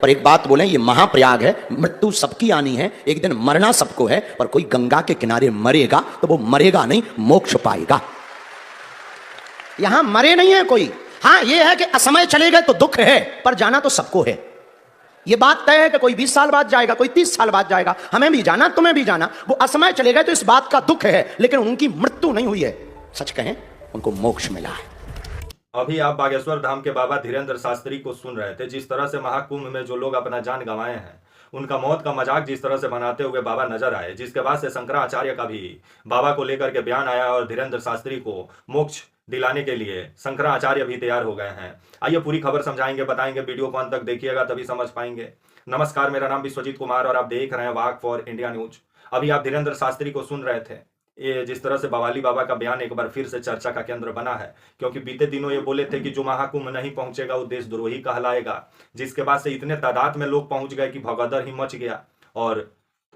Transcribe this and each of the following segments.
पर एक बात बोलें, ये महाप्रयाग है, मृत्यु सबकी आनी है, एक दिन मरना सबको है, पर कोई गंगा के किनारे मरेगा तो वो मरेगा नहीं, मोक्ष पाएगा। यहां मरे नहीं है कोई। हां ये है कि असमय चले गए तो दुख है, पर जाना तो सबको है। ये बात तय है कि कोई 20 साल बाद जाएगा, कोई 30 साल बाद जाएगा, हमें भी जाना, तुम्हें भी जाना। वो असमय चले गए तो इस बात का दुख है, लेकिन उनकी मृत्यु नहीं हुई है। सच कहें, उनको मोक्ष मिला है। अभी आप बागेश्वर धाम के बाबा धीरेन्द्र शास्त्री को सुन रहे थे। जिस तरह से महाकुंभ में जो लोग अपना जान गंवाए हैं, उनका मौत का मजाक जिस तरह से बनाते हुए बाबा नजर आए, जिसके बाद से शंकराचार्य का भी बाबा को लेकर के बयान आया और धीरेन्द्र शास्त्री को मोक्ष दिलाने के लिए शंकराचार्य भी तैयार हो गए हैं। आइए पूरी खबर समझाएंगे, बताएंगे, वीडियो को अंत तक देखिएगा तभी समझ पाएंगे। नमस्कार, मेरा नाम विश्वजीत कुमार और आप देख रहे हैं वाक फॉर इंडिया न्यूज। अभी आप धीरेन्द्र शास्त्री को सुन रहे थे। ये जिस तरह से बवाली बाबा का बयान एक बार फिर से चर्चा का केंद्र बना है, क्योंकि बीते दिनों ये बोले थे कि जो महाकुंभ नहीं पहुंचेगा वो देशद्रोही कहलाएगा, जिसके बाद से इतने तादाद में लोग पहुंच गए कि भगदड़ ही मच गया। और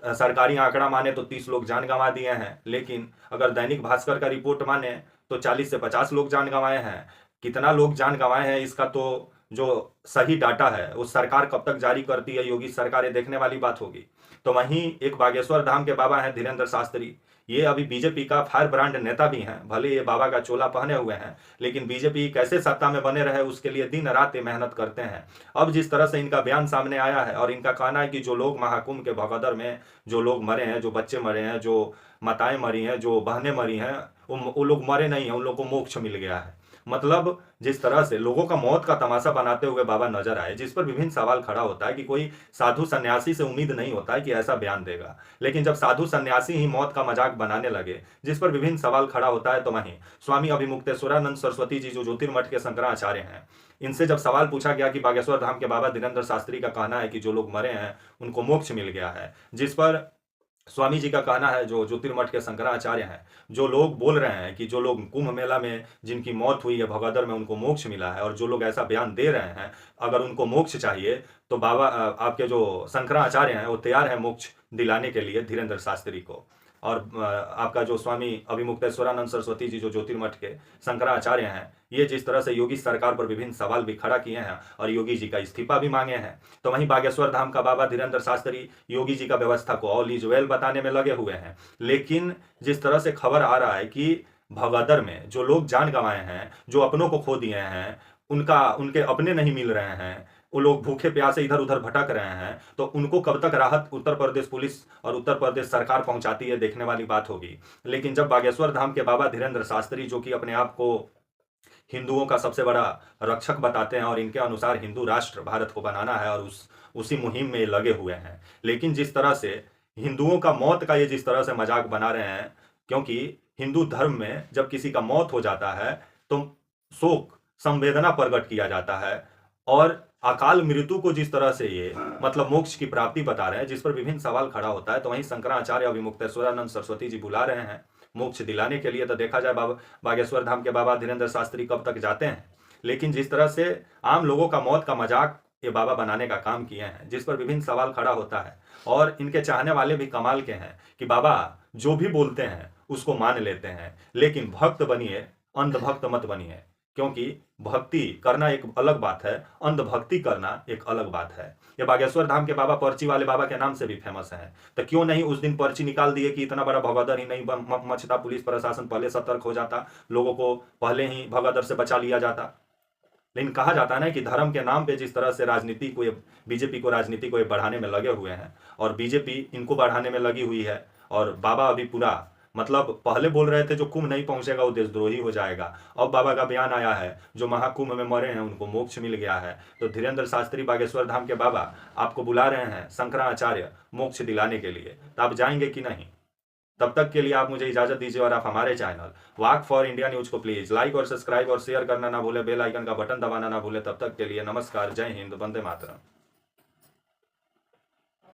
सरकारी आंकड़ा माने तो 30 लोग जान गंवा दिए हैं, लेकिन अगर दैनिक भास्कर का रिपोर्ट माने तो 40 से 50 लोग जान गंवाए हैं। कितना लोग जान गंवाए हैं इसका तो जो सही डाटा है वो सरकार कब तक जारी करती है, योगी सरकार, ये देखने वाली बात होगी। तो वहीं एक बागेश्वर धाम के बाबा हैं धीरेन्द्र शास्त्री। ये अभी बीजेपी का फायर ब्रांड नेता भी हैं। भले ये बाबा का चोला पहने हुए हैं, लेकिन बीजेपी कैसे सत्ता में बने रहे उसके लिए दिन रात ये मेहनत करते हैं। अब जिस तरह से इनका बयान सामने आया है और इनका कहना है कि जो लोग महाकुंभ के भगदड़ में जो लोग मरे हैं, जो बच्चे मरे हैं, जो माताएं मरी हैं, जो बहनें मरी हैं, वो लोग मरे नहीं हैं, उन लोगों को मोक्ष मिल गया है। मतलब जिस तरह से लोगों का मौत का तमाशा बनाते हुए बाबा नजर आए, जिस पर विभिन्न सवाल खड़ा होता है कि कोई साधु सन्यासी से उम्मीद नहीं होता है कि ऐसा बयान देगा, लेकिन जब साधु सन्यासी ही मौत का मजाक बनाने लगे, जिस पर विभिन्न सवाल खड़ा होता है, तो वहीं स्वामी अभिमुक्तेश्वरानंद सरस्वती जी जो ज्योतिर्मठ के शंकराचार्य हैं, इनसे जब सवाल पूछा गया कि बागेश्वर धाम के बाबा धीरेन्द्र शास्त्री का कहना है कि जो लोग मरे हैं उनको मोक्ष मिल गया है, जिस पर स्वामी जी का कहना है, जो ज्योतिर्मठ के शंकराचार्य हैं, जो लोग बोल रहे हैं कि जो लोग कुंभ मेला में जिनकी मौत हुई है भगदड़ में उनको मोक्ष मिला है, और जो लोग ऐसा बयान दे रहे हैं अगर उनको मोक्ष चाहिए तो बाबा आपके जो शंकराचार्य हैं वो तैयार है मोक्ष दिलाने के लिए धीरेन्द्र शास्त्री को। और आपका जो स्वामी अभिमुक्तेश्वरानंद सरस्वती जी जो ज्योतिर्मठ के शंकराचार्य हैं, ये जिस तरह से योगी सरकार पर विभिन्न सवाल भी खड़ा किए हैं और योगी जी का इस्तीफा भी मांगे हैं, तो वहीं बागेश्वर धाम का बाबा धीरेन्द्र शास्त्री योगी जी का व्यवस्था को ऑल इज वेल बताने में लगे हुए हैं। लेकिन जिस तरह से खबर आ रहा है कि भगदड़ में जो लोग जान गंवाए हैं, जो अपनों को खो दिए हैं, उनके अपने नहीं मिल रहे हैं, वो लोग भूखे प्यासे इधर उधर भटक रहे हैं, तो उनको कब तक राहत उत्तर प्रदेश पुलिस और उत्तर प्रदेश सरकार पहुंचाती है, देखने वाली बात होगी। लेकिन जब बागेश्वर धाम के बाबा धीरेन्द्र शास्त्री, जो कि अपने आप को हिंदुओं का सबसे बड़ा रक्षक बताते हैं और इनके अनुसार हिंदू राष्ट्र भारत को बनाना है और उसी मुहिम में लगे हुए हैं, लेकिन जिस तरह से हिंदुओं का मौत का ये जिस तरह से मजाक बना रहे हैं, क्योंकि हिंदू धर्म में जब किसी का मौत हो जाता है तो शोक संवेदना प्रकट किया जाता है, और अकाल मृत्यु को जिस तरह से ये मतलब मोक्ष की प्राप्ति बता रहे हैं, जिस पर विभिन्न सवाल खड़ा होता है, तो वहीं शंकराचार्य अभिमुक्तेश्वरानंद सरस्वती जी बुला रहे हैं मोक्ष दिलाने के लिए। तो देखा जाए बागेश्वर धाम के बाबा धीरेन्द्र शास्त्री कब तक जाते हैं। लेकिन जिस तरह से आम लोगों का मौत का मजाक ये बाबा बनाने का काम किए हैं, जिस पर विभिन्न सवाल खड़ा होता है, और इनके चाहने वाले भी कमाल के हैं कि बाबा जो भी बोलते हैं उसको मान लेते हैं, लेकिन भक्त बनिए, अंधभक्त मत बनिए, क्योंकि भक्ति करना एक अलग बात है, अंधभक्ति करना एक अलग बात है। ये बागेश्वर धाम के बाबा पर्ची वाले बाबा के नाम से भी फेमस हैं, तो क्यों नहीं उस दिन पर्ची निकाल दिए कि इतना बड़ा भगदड़ ही नहीं मचता, पुलिस प्रशासन पहले सतर्क हो जाता, लोगों को पहले ही भगदड़ से बचा लिया जाता। लेकिन कहा जाता है ना कि धर्म के नाम पे जिस तरह से राजनीति को बीजेपी को राजनीति को बढ़ाने में लगे हुए हैं, और बीजेपी इनको बढ़ाने में लगी हुई है, और बाबा अभी पूरा मतलब पहले बोल रहे थे जो कुंभ नहीं पहुंचेगा वो देशद्रोही हो जाएगा, अब बाबा का बयान आया है जो महाकुंभ में मरे हैं उनको मोक्ष मिल गया है। तो धीरेन्द्र शास्त्री बागेश्वर धाम के बाबा आपको बुला रहे हैं शंकराचार्य मोक्ष दिलाने के लिए, तो आप जाएंगे कि नहीं? तब तक के लिए आप मुझे इजाजत दीजिए, और आप हमारे channel walk for India news को प्लीज लाइक और सब्सक्राइब और शेयर करना ना भूले, बेल आइकन का बटन दबाना ना भूले। तब तक के लिए नमस्कार, जय हिंद, वंदे मातरम।